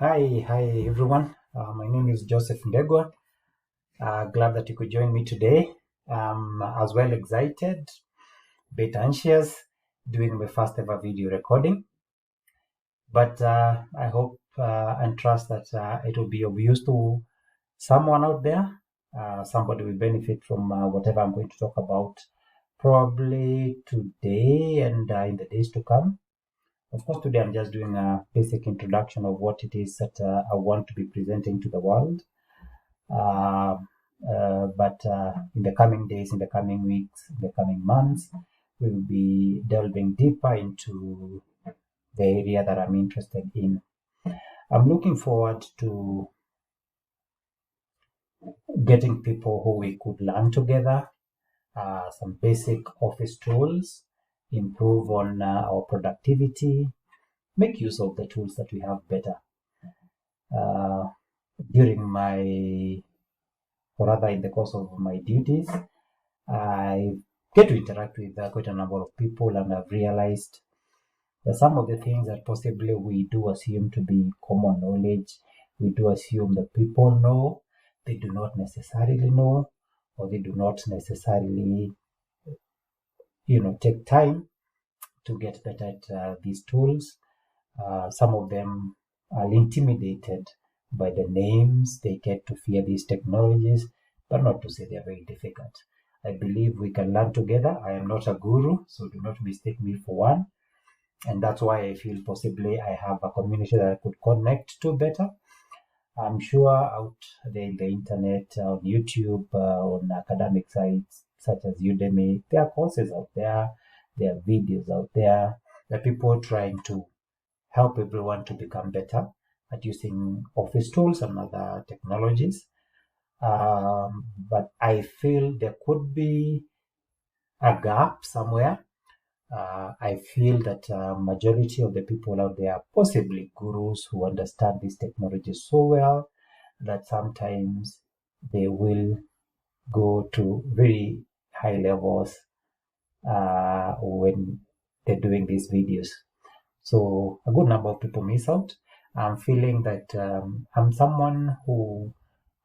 Hi everyone. My name is Joseph Ndegwa. Glad that you could join me today. As well excited, bit anxious, doing my first ever video recording. But I hope and trust that it will be of use to someone out there. Somebody will benefit from whatever I'm going to talk about, probably today and in the days to come. Of course, today I'm just doing a basic introduction of what it is that I want to be presenting to the world. But in the coming days, in the coming weeks, in the coming months, we will be delving deeper into the area that I'm interested in. I'm looking forward to getting people who we could learn together, some basic office tools, improve on our productivity, make use of the tools that we have better. During my, or rather in the course of my duties, I get to interact with quite a number of people, and I've realized that some of the things that possibly we do assume to be common knowledge, we do assume that people know, they do not necessarily know, or they do not necessarily, take time to get better at these tools. Some of them are intimidated by the names, they get to fear these technologies, but not to say they're very difficult. I believe we can learn together. I am not a guru, so do not mistake me for one. And that's why I feel possibly I have a community that I could connect to better. I'm sure out there in the internet, on YouTube, on academic sites such as Udemy, there are courses out there, there are videos out there, there are people trying to help everyone to become better at using office tools and other technologies. But I feel there could be a gap somewhere. I feel that majority of the people out there are possibly gurus who understand these technologies so well that sometimes they will go to very high levels when they're doing these videos. So a good number of people miss out. I'm feeling that I'm someone who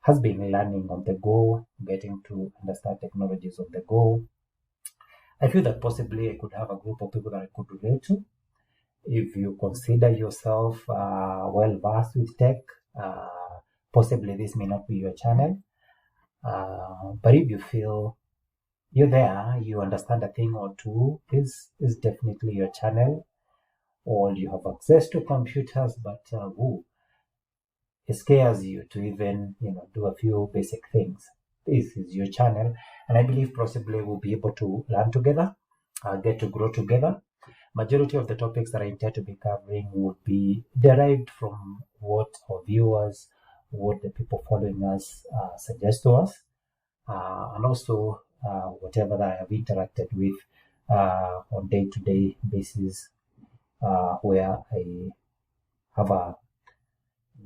has been learning on the go, getting to understand technologies on the go. I feel that possibly I could have a group of people that I could relate to. If you consider yourself well versed with tech, possibly this may not be your channel. But if you feel you're there, you understand a thing or two, this is definitely your channel. Or you have access to computers, but it scares you to even do a few basic things. This is your channel, and I believe possibly we'll be able to learn together, get to grow together. Majority of the topics that I intend to be covering would be derived from what our viewers, what the people following us suggest to us, and also whatever that I have interacted with on day-to-day basis, where I have a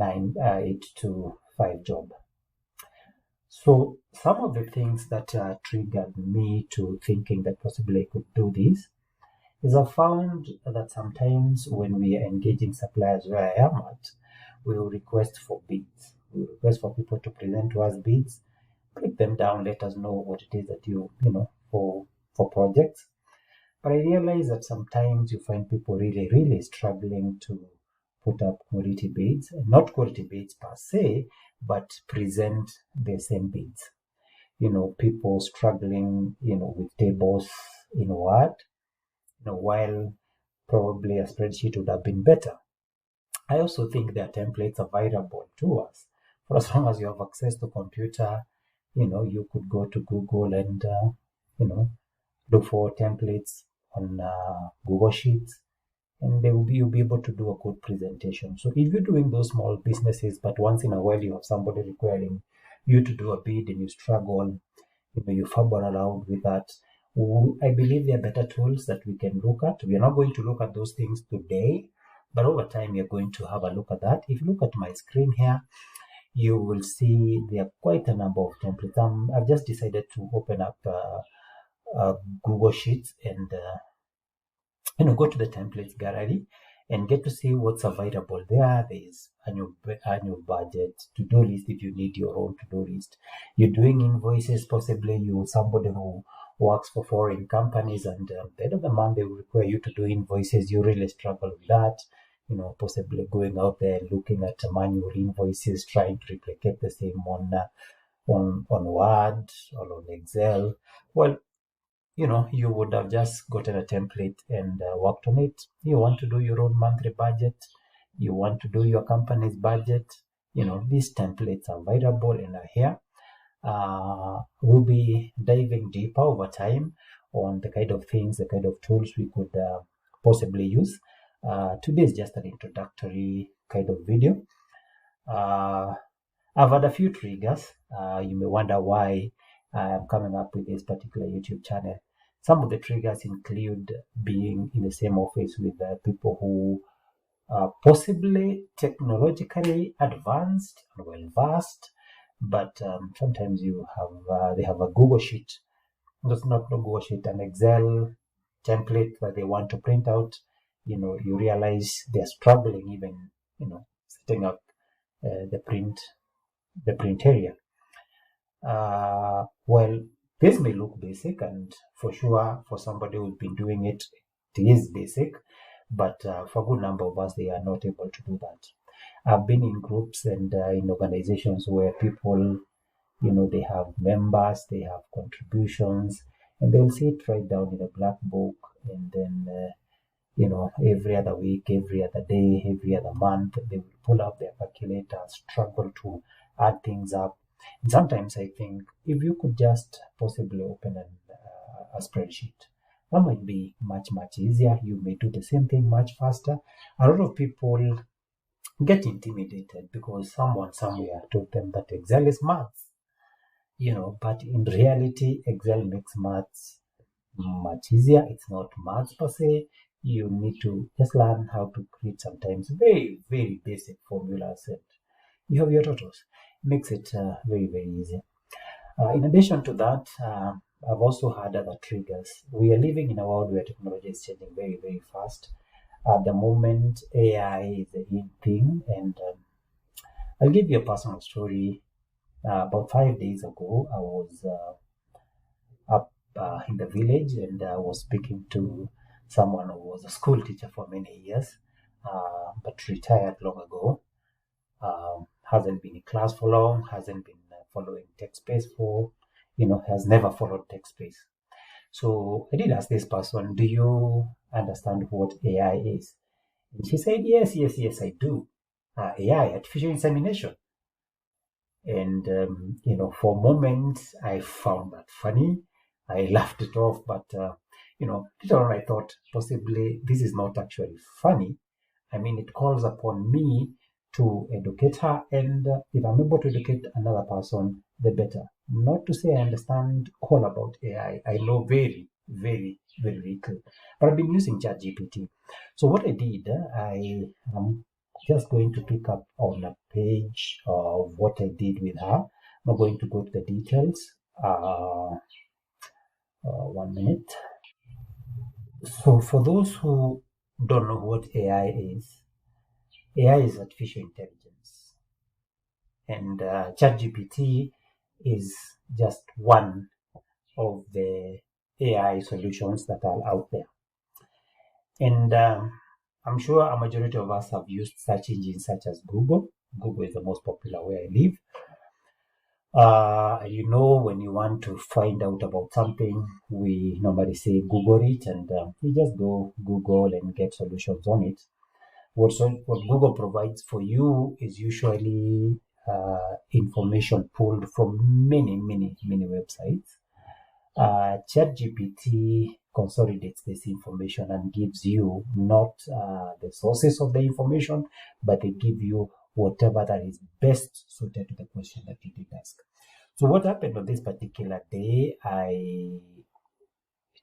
8 to 5 job. So some of the things that triggered me to thinking that possibly I could do this is I found that sometimes when we are engaging suppliers where I am at, we will request for bids. We will request for people to present to us bids, break them down, let us know what it is that for projects. But I realize that sometimes you find people really, really struggling to put up quality bids, not quality bids per se, but present the same bids. People struggling, with tables in Word, while probably a spreadsheet would have been better. I also think their templates are available to us. For as long as you have access to computer, you could go to Google and, look for templates on Google Sheets, and you'll be able to do a good presentation. So if you're doing those small businesses, but once in a while you have somebody requiring you to do a bid and you struggle, you fumble around with that, I believe there are better tools that we can look at. We are not going to look at those things today, but over time you're going to have a look at that. If you look at my screen here, you will see there are quite a number of templates. I've just decided to open up Google Sheets and go to the templates gallery, and get to see what's available there. There's annual budget, to-do list if you need your own to-do list. You're doing invoices, possibly you somebody who works for foreign companies, and at the end of the month they will require you to do invoices. You really struggle with that. Possibly going out there and looking at manual invoices, trying to replicate the same on Word or on Excel. Well, you would have just gotten a template and worked on it. You want to do your own monthly budget, you want to do your company's budget, these templates are available and are here. We'll be diving deeper over time on the kind of things, the kind of tools we could possibly use. Today is just an introductory kind of video. I've had a few triggers. You may wonder why I'm coming up with this particular YouTube channel. Some of the triggers include being in the same office with people who are possibly technologically advanced and well versed, but sometimes they have a Google sheet. That's not a Google sheet, an Excel template that they want to print out. You realize they're struggling even, setting up the print area. Well, this may look basic, and for sure, for somebody who's been doing it, it is basic. But for a good number of us, they are not able to do that. I've been in groups and in organizations where people, they have members, they have contributions, and they'll see it right down in a black book, and then every other week, every other day, every other month, they will pull up their calculator, struggle to add things up. And sometimes I think if you could just possibly open a spreadsheet, that might be much, much easier. You may do the same thing much faster. A lot of people get intimidated because someone somewhere told them that Excel is maths, but in reality, Excel makes maths much easier. It's not maths per se. You need to just learn how to create sometimes very, very basic formulas, and you have your totals. Makes it very, very easy. In addition to that, I've also had other triggers. We are living in a world where technology is changing very, very fast. At the moment, AI is a in thing, and I'll give you a personal story. About 5 days ago, I was up in the village, and I was speaking to someone who was a school teacher for many years, but retired long ago. Hasn't been in class for long, hasn't been following TechSpace has never followed TechSpace. So I did ask this person, do you understand what AI is? And she said, yes, I do. AI, artificial insemination. And, for a moment, I found that funny. I laughed it off, but, later on I thought possibly this is not actually funny. I mean, it calls upon me to educate her, and if I'm able to educate another person, the better. Not to say I understand all about AI. I know very, very, very little. But I've been using ChatGPT. So what I did, I am just going to pick up on a page of what I did with her. I'm not going to go to the details. 1 minute. So for those who don't know what AI is artificial intelligence. And ChatGPT is just one of the AI solutions that are out there. And I'm sure a majority of us have used search engines such as Google. Google is the most popular where I live. When you want to find out about something, we normally say Google it, and you just go Google and get solutions on it. What Google provides for you is usually information pulled from many, many, many websites. ChatGPT consolidates this information and gives you not the sources of the information, but they give you whatever that is best suited to the question that you did ask. So what happened on this particular day, I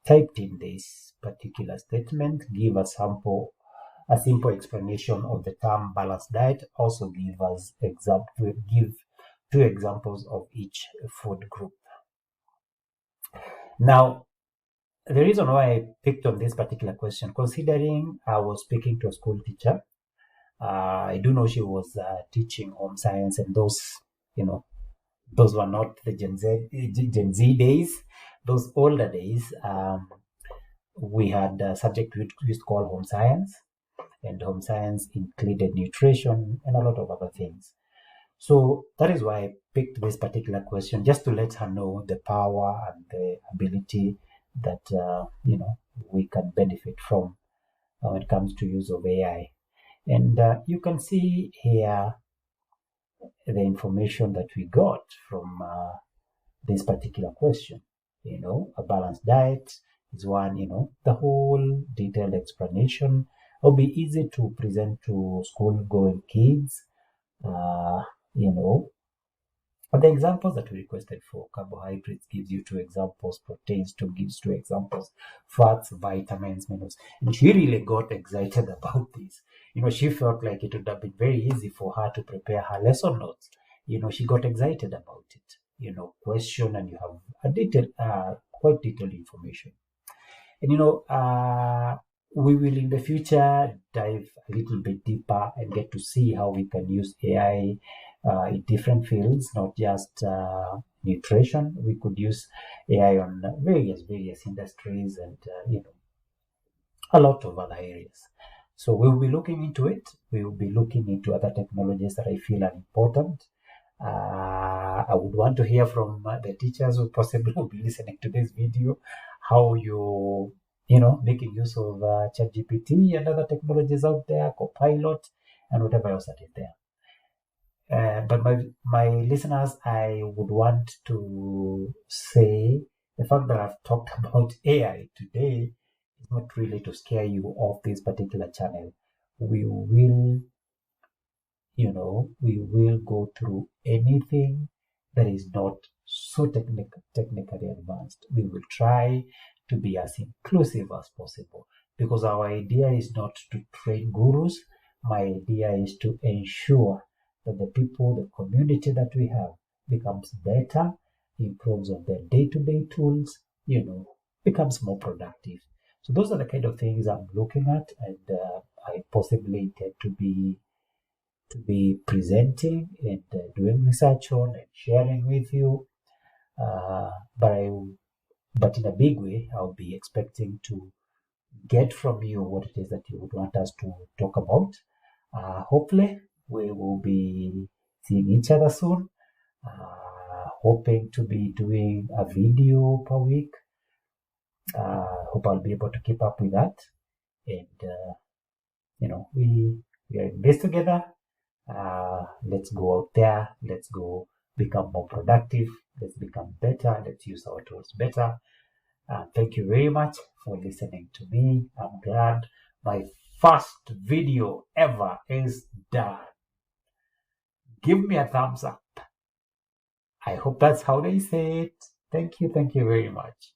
typed in this particular statement, give a simple explanation of the term balanced diet, also give 2 examples of each food group. Now, The reason why I picked on this particular question, considering I was speaking to a school teacher, I do know she was teaching home science, and those were not the Gen Z days. Those older days, we had a subject we used to call home science, and home science included nutrition and a lot of other things. So that is why I picked this particular question, just to let her know the power and the ability that we can benefit from when it comes to use of AI. And you can see here the information that we got from this particular question. A balanced diet is one. The whole detailed explanation will be easy to present to school-going kids. Uh, you know, but the examples that we requested for carbohydrates gives you two examples, proteins gives two examples, fats, vitamins, minerals. And she really got excited about this. She felt like it would have been very easy for her to prepare her lesson notes. She got excited about it. Question, and you have quite detailed information. And we will in the future dive a little bit deeper and get to see how we can use AI in different fields, not just nutrition. We could use AI on various industries, and a lot of other areas. So we'll be looking into it. We will be looking into other technologies that I feel are important. I would want to hear from the teachers who possibly will be listening to this video, how making use of ChatGPT and other technologies out there, Copilot, and whatever else that is there. But my listeners, I would want to say the fact that I've talked about AI today is not really to scare you off this particular channel. We will go through anything that is not so technically advanced. We will try to be as inclusive as possible, because our idea is not to train gurus. My idea is to ensure that the people, the community that we have becomes better, improves on their day-to-day tools, becomes more productive. So those are the kind of things I'm looking at, and I possibly intend to be presenting and doing research on and sharing with you. But in a big way, I'll be expecting to get from you what it is that you would want us to talk about. Hopefully, we will be seeing each other soon. Hoping to be doing a video per week. Hope I'll be able to keep up with that. And, we are in this together. Let's go out there. Let's go become more productive. Let's become better. Let's use our tools better. Thank you very much for listening to me. I'm glad my first video ever is done. Give me a thumbs up. I hope that's how they say it. Thank you very much.